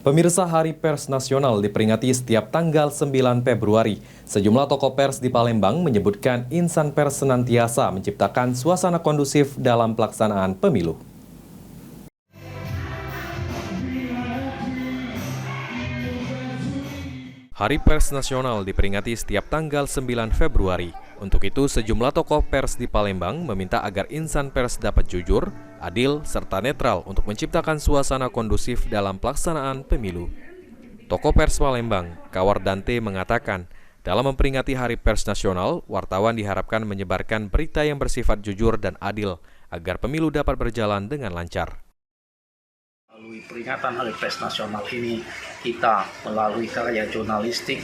Pemirsa, Hari Pers Nasional diperingati setiap tanggal 9 Februari. Sejumlah tokoh pers di Palembang menyebutkan insan pers senantiasa menciptakan suasana kondusif dalam pelaksanaan pemilu. Hari Pers Nasional diperingati setiap tanggal 9 Februari. Untuk itu, sejumlah tokoh pers di Palembang meminta agar insan pers dapat jujur, adil, serta netral untuk menciptakan suasana kondusif dalam pelaksanaan pemilu. Tokoh pers Palembang, Kawar Dante, mengatakan, dalam memperingati Hari Pers Nasional, wartawan diharapkan menyebarkan berita yang bersifat jujur dan adil agar pemilu dapat berjalan dengan lancar. Melalui peringatan Hari Pers Nasional ini, kita melalui karya jurnalistik,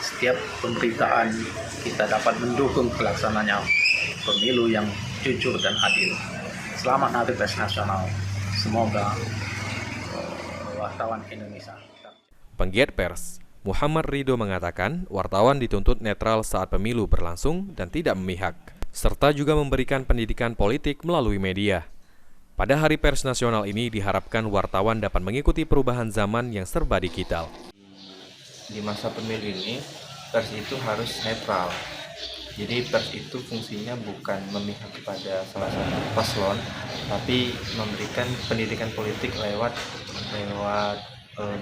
setiap pemberitaan kita dapat mendukung pelaksananya pemilu yang jujur dan adil. Selamat Hari Pers Nasional. Semoga wartawan Indonesia. Penggiat pers, Muhammad Ridho, mengatakan wartawan dituntut netral saat pemilu berlangsung dan tidak memihak, serta juga memberikan pendidikan politik melalui media. Pada Hari Pers Nasional ini diharapkan wartawan dapat mengikuti perubahan zaman yang serba digital. Di masa pemilu ini, pers itu harus netral. Jadi pers itu fungsinya bukan memihak kepada salah satu paslon, tapi memberikan pendidikan politik lewat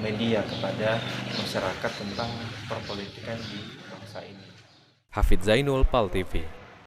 media kepada masyarakat tentang perpolitikan di bangsa ini. Hafidz Zainul, PAL TV.